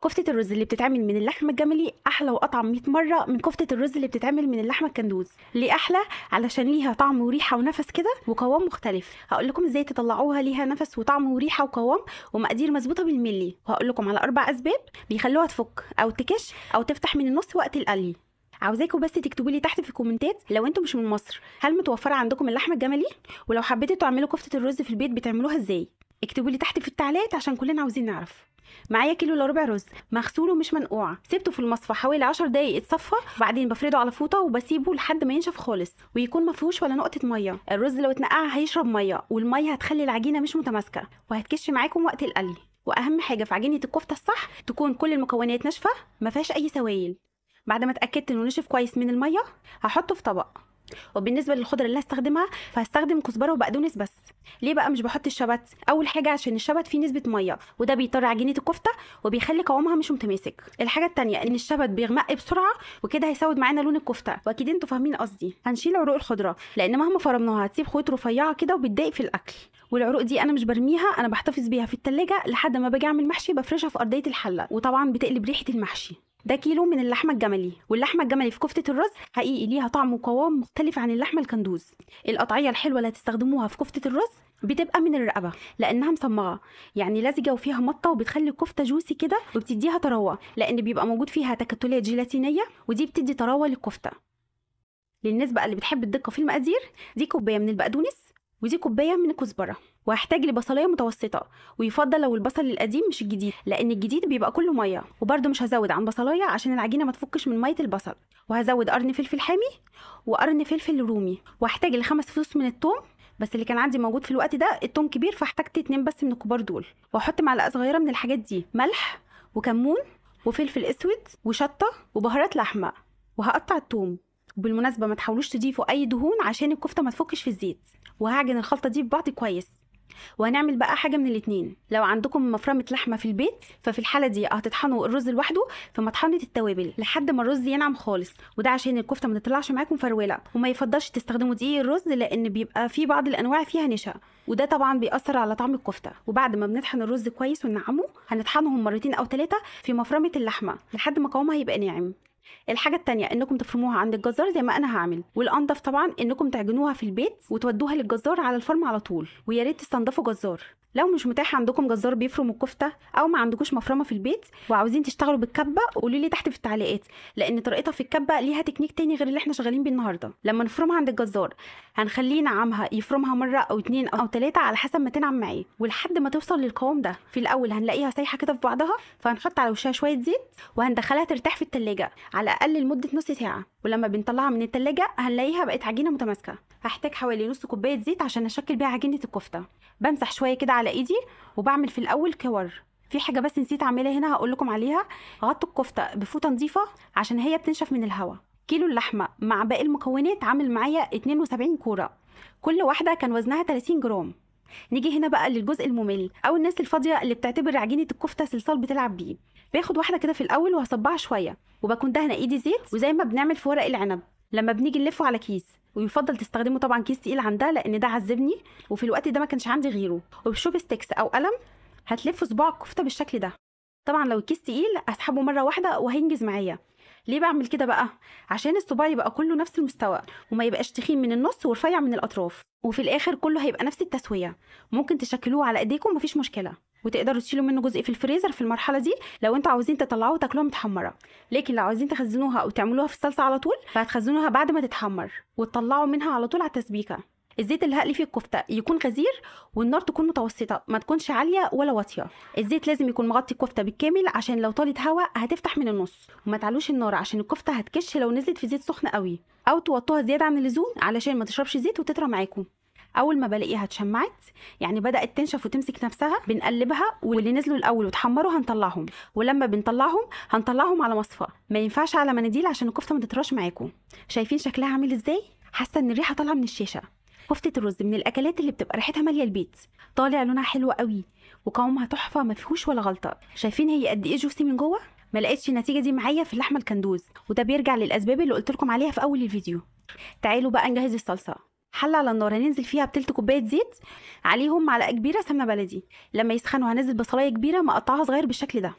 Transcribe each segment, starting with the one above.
كفتة الرز اللي بتتعمل من اللحمة الجملي أحلى وأطعم 100 مرة من كفتة الرز اللي بتتعمل من اللحمة الكندوز. ليه أحلى؟ علشان ليها طعم وريحة ونفس كده وقوام مختلف. هقول لكم ازاي تطلعوها ليها نفس وطعم وريحة وقوام ومقادير مظبوطة بالملي، وهقول لكم على 4 أسباب بيخلوها تفك أو تكش أو تفتح من النص وقت القلي. عاوزاكم بس تكتبوا لي تحت في الكومنتات لو انتم مش من مصر هل متوفرة عندكم اللحمة الجملي، ولو حبيتوا تعملوا كفتة الرز في البيت بتعملوها ازاي. اكتبوا لي تحت في التعليقات عشان كلنا عاوزين نعرف. معايا كيلو الا ربع رز مغسول ومش منقوع، سيبته في المصفى حوالي 10 دقايق يتصفى، وبعدين بفرده على فوطه وبسيبه لحد ما ينشف خالص ويكون ما فيهوش ولا نقطه ميه. الرز لو اتنقع هيشرب ميه، والميه هتخلي العجينه مش متماسكه وهتكش معاكم وقت القلي. واهم حاجه في عجينه الكفته الصح تكون كل المكونات ناشفه ما فيهاش اي سوائل. بعد ما اتاكدت انه نشف كويس من الميه هحطه في طبق. وبالنسبه للخضره اللي هستخدمها فهستخدم كزبره وبقدونس بس. ليه بقى مش بحط الشبت؟ اول حاجه عشان الشبت فيه نسبه ميه وده بيطر عجينه الكفته وبيخلي قوامها مش متماسك. الحاجه التانية ان الشبت بيغمق بسرعه وكده هيسود معانا لون الكفته، واكيد انتوا فاهمين قصدي. هنشيل عروق الخضره لان مهما فرمناها هتسيب خيوط رفيعه كده وبتضايق في الاكل، والعروق دي انا مش برميها، انا بحتفظ بيها في التلاجة لحد ما باجي اعمل محشي بفرشها في ارضيه الحله، وطبعا بتقلب ريحه المحشي. ده كيلو من اللحمه الجملي، واللحمه الجملي في كفته الرز حقيقي ليها طعم وقوام مختلف عن اللحمه الكندوز. القطعيه الحلوه اللي هتستخدموها في كفته الرز بتبقى من الرقبه لانها مصمغه، يعني لزجه وفيها مطه وبتخلي الكفته جوسي كده وبتديها طراوه، لان بيبقى موجود فيها تكتلات جيلاتينيه ودي بتدي طراوه للكفته. للناس بقى اللي بتحب الدقه في المقادير، دي كوبايه من البقدونس ودي كوبايه من الكزبره، وهحتاج لبصلايه متوسطه، ويفضل لو البصل القديم مش الجديد لان الجديد بيبقى كله ميه، وبرده مش هزود عن بصلايه عشان العجينه ما تفكش من ميه البصل. وهزود قرن فلفل حامي وقرن فلفل رومي، وهحتاج ل5 فصوص من الثوم، بس اللي كان عندي موجود في الوقت ده الثوم كبير فاحتجت 2 بس من الكبار دول. واحط معلقه صغيره من الحاجات دي ملح وكمون وفلفل اسود وشطه وبهارات لحمه، وهقطع الثوم. وبالمناسبه ما تحاولوش تضيفوا اي دهون عشان الكفته ما تفكش في الزيت. وهعجن الخلطه دي ببعض كويس. وهنعمل بقى حاجه من الاتنين، لو عندكم مفرمه لحمه في البيت ففي الحاله دي هتطحنوا الرز لوحده في مطحنه التوابل لحد ما الرز ينعم خالص، وده عشان الكفته ما تطلعش معاكم فروله. وما يفضلش تستخدموا دقيق الرز لان بيبقى في بعض الانواع فيها نشا، وده طبعا بيأثر على طعم الكفته. وبعد ما بنطحن الرز كويس وننعمه هنطحنهم مرتين او 3 في مفرمه اللحمه لحد ما قوامها يبقى ناعم. الحاجه التانية انكم تفرموها عند الجزار زي ما انا هعمل، والانضف طبعا انكم تعجنوها في البيت وتودوها للجزار على الفرن على طول، ويا ريت تستنضفوا جزار. لو مش متاح عندكم جزار بيفرم الكفته او ما عندكوش مفرمه في البيت وعاوزين تشتغلوا بالكبه قولوا لي تحت في التعليقات، لان طريقتها في الكبه ليها تكنيك تاني غير اللي احنا شغالين بيه النهارده. لما نفرمها عند الجزار هنخليه نعمها يفرمها مره او 2 او 3 على حسب ما تنعم معاه، ولحد ما توصل للقوام ده. في الاول هنلاقيها سايحه كده في بعضها، فهنحط على وشها شويه زيت وهندخلها ترتاح في التلاجة على الاقل لمده نص ساعه، ولما بنطلعها من التلاجة هنلاقيها بقت عجينه متماسكه. هحتاج حوالي نص كوبايه زيت عشان اشكل بيها عجينه الكفته. بمسح شويه كده على ايدي وبعمل في الاول كور. في حاجه بس نسيت اعملها هنا هقول لكم عليها، غطوا الكفته بفوطه نظيفه عشان هي بتنشف من الهواء. كيلو اللحمه مع باقي المكونات عامل معايا 72 كوره، كل واحده كان وزنها 30 جرام. نيجي هنا بقى للجزء الممل او الناس الفاضيه اللي بتعتبر عجينه الكفته صلصال بتلعب بيه. باخد واحده كده في الاول وهصبعها شويه وبكون دهنه ايدي زيت، وزي ما بنعمل في ورق العنب لما بنيجي نلفه على كيس، ويفضل تستخدموا طبعا كيس تقيل عن ده لان ده عذبني وفي الوقت ده ما كانش عندي غيره. وبشوب ستيكس او قلم هتلفوا صباع الكفته بالشكل ده. طبعا لو الكيس تقيل اسحبه مره واحده وهينجز معايا. ليه بعمل كده بقى؟ عشان الصباع يبقى كله نفس المستوى وما يبقاش تخين من النص ورفيع من الاطراف، وفي الاخر كله هيبقى نفس التسويه. ممكن تشكلوه على ايديكم مفيش مشكله، وتقدروا تشيلوا منه جزء في الفريزر في المرحله دي لو انتوا عاوزين تطلعوها وتاكلوها متحمره. لكن لو عاوزين تخزنوها او تعملوها في الصلصه على طول فهتخزنوها بعد ما تتحمر وتطلعوا منها على طول على التسبيكه. الزيت اللي هقلي فيه الكفته يكون غزير والنار تكون متوسطه، ما تكونش عاليه ولا واطيه. الزيت لازم يكون مغطي الكفته بالكامل عشان لو طالت هواء هتفتح من النص، وما تعلوش النار عشان الكفته هتكش لو نزلت في زيت سخن قوي، او توطوها زياده عن اللزوم علشان ما تشربش زيت وتطرى معاكم. اول ما بلاقيها اتشمعت يعني بدات تنشف وتمسك نفسها بنقلبها، واللي نزلوا الاول وتحمروا هنطلعهم، ولما هنطلعهم على مصفى، ما ينفعش على مناديل عشان الكفته ما تطراش معاكم. شايفين شكلها عامل ازاي؟ حاسه ان الريحه طالعه من الشاشه. كفته الرز من الاكلات اللي بتبقى ريحتها ماليه البيت، طالع لونها حلو قوي وقوامها تحفه ما فيهوش ولا غلطه. شايفين هي قد ايه جوسي من جوه؟ ما لقيتش النتيجه دي معايا في اللحمه الكندوز، وده بيرجع للاسباب اللي قلت لكم عليها في اول الفيديو. تعالوا بقى نجهز الصلصه. حله على النار هننزل فيها بتلت كوبايه زيت، عليهم معلقه كبيره سمنه بلدي. لما يسخنوا هنزل بصلايه كبيره مقطعها صغير بالشكل ده،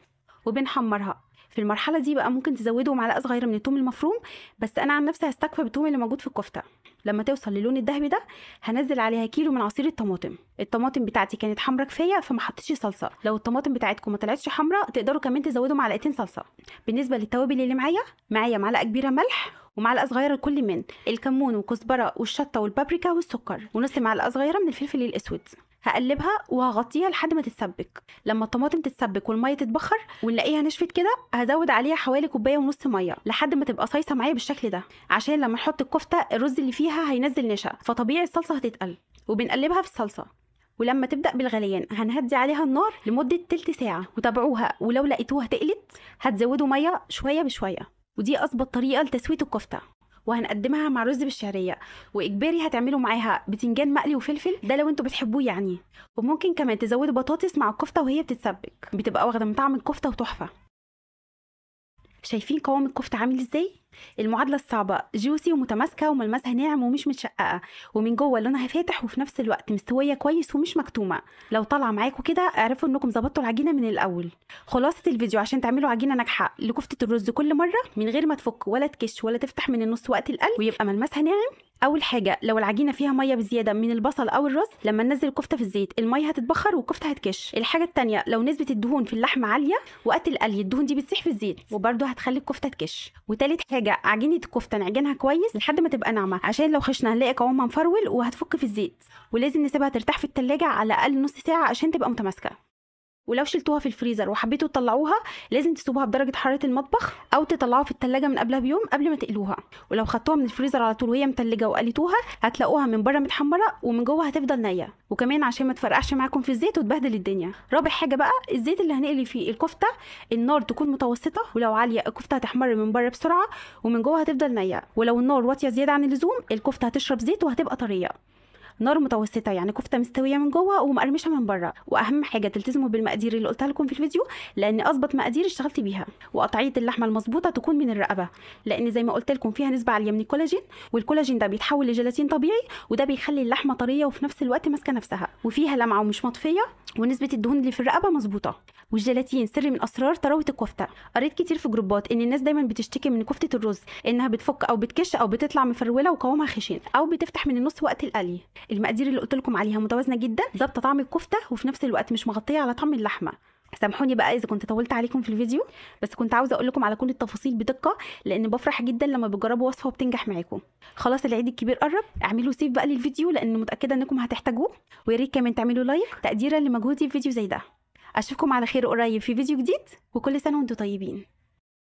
وبنحمرها. في المرحله دي بقى ممكن تزودوا معلقه صغيره من الثوم المفروم، بس انا عن نفسي هستكفى بالثوم اللي موجود في الكفته. لما توصل للون الذهبي ده هنزل عليها كيلو من عصير الطماطم. الطماطم بتاعتي كانت حمرا كفايه فما حطيتش صلصه، لو الطماطم بتاعتكم ما طلعتش حمرا تقدروا كمان تزودوا معلقتين صلصه. بالنسبه للتوابل اللي معايا معلقه كبيره ملح، ومعلقه صغيره لكل من الكمون والكزبره والشطه والبابريكا والسكر، ونص معلقه صغيره من الفلفل الاسود. هقلبها وهغطيها لحد ما تتسبك. لما الطماطم تتسبك والميه تتبخر ونلاقيها نشفت كده هزود عليها حوالي كوبايه ونص ميه لحد ما تبقى صيصه معايا بالشكل ده، عشان لما نحط الكفته الرز اللي فيها هينزل نشا فطبيعي الصلصه هتتقل. وبنقلبها في الصلصه، ولما تبدا بالغليان هنهدي عليها النار لمده تلت ساعه وتابعوها، ولو لقيتوها تقلت هتزودوا ميه شويه بشويه. ودي اظبط طريقه لتسويه الكفته. وهنقدمها مع رز بالشعريه، واجباري هتعملوا معاها بتنجان مقلي وفلفل، ده لو انتوا بتحبوه يعني. وممكن كمان تزودوا بطاطس مع الكفته وهي بتتسبك، بتبقى واخده من طعم الكفته وتحفه. شايفين قوام الكفته عامل ازاي؟ المعادله الصعبه جوسي ومتماسكه وملمسها ناعم ومش متشققه، ومن جوه لونها فاتح وفي نفس الوقت مستويه كويس ومش مكتومه. لو طالعه معاكم كده اعرفوا انكم ظبطتوا العجينه من الاول. خلاصه الفيديو عشان تعملوا عجينه ناجحه لكفته الرز كل مره من غير ما تفك ولا تكش ولا تفتح من النص وقت القلي ويبقى ملمسها ناعم. اول حاجه لو العجينه فيها ميه بزياده من البصل او الرز، لما ننزل الكفته في الزيت الميه هتتبخر والكفته هتكش. الحاجه الثانيه لو نسبه الدهون في اللحمه عاليه وقت القلي الدهون دي بتسيح في الزيت وبرده هتخلي الكفته تكش. وثالث حاجه عجينه الكفته نعجنها كويس لحد ما تبقى ناعمه، عشان لو خشنا هنلاقي قوامها مفرول وهتفك في الزيت. ولازم نسيبها ترتاح في التلاجة على الاقل نص ساعه عشان تبقى متماسكه. ولو شلتوها في الفريزر وحبيتوا تطلعوها لازم تسيبوها بدرجه حراره المطبخ او تطلعوها في التلاجة من قبلها بيوم قبل ما تقلوها. ولو خدتوها من الفريزر على طول وهي متلجه وقليتوها هتلاقوها من بره متحمره ومن جوه هتفضل نيه، وكمان عشان ما تفرقعش معاكم في الزيت وتبهدل الدنيا. رابع حاجه بقى الزيت اللي هنقلي فيه الكفته النار تكون متوسطه، ولو عاليه الكفته هتحمر من بره بسرعه ومن جوه هتفضل نيه، ولو النار واطيه زياده عن اللزوم الكفته هتشرب زيت وهتبقى طريه. نار متوسطه يعني كفته مستويه من جوه ومقرمشه من بره. واهم حاجه تلتزموا بالمقادير اللي قلتها لكم في الفيديو، لان اظبط مقادير اشتغلت بيها. وقطعيه اللحمه المظبوطه تكون من الرقبه، لان زي ما قلت لكم فيها نسبه عاليه من الكولاجين، والكولاجين ده بيتحول لجيلاتين طبيعي وده بيخلي اللحمه طريه وفي نفس الوقت ماسكه نفسها وفيها لمعه ومش مطفيه، ونسبه الدهون اللي في الرقبه مظبوطه. والجيلاتين سر من اسرار طراوه الكفته. قريت كتير في جروبات ان الناس دايما بتشتكي من كفته الرز انها بتفك او بتكش او بتطلع مفروله وقوامها خشن او بتفتح من النص وقت القلي. المقادير اللي قلت لكم عليها متوازنه جدا، ظابطه طعم الكفته وفي نفس الوقت مش مغطيه على طعم اللحمه. سامحوني بقى اذا كنت طولت عليكم في الفيديو، بس كنت عاوزه اقول لكم على كل التفاصيل بدقه، لان بفرح جدا لما بتجربوا وصفه وبتنجح معاكم. خلاص العيد الكبير قرب، اعملوا سيف بقى للفيديو لان متاكده انكم هتحتاجوه، ويا ريت كمان تعملوا لايك تقديرا لمجهودي في فيديو زي ده. اشوفكم على خير قريب في فيديو جديد، وكل سنه وانتم طيبين.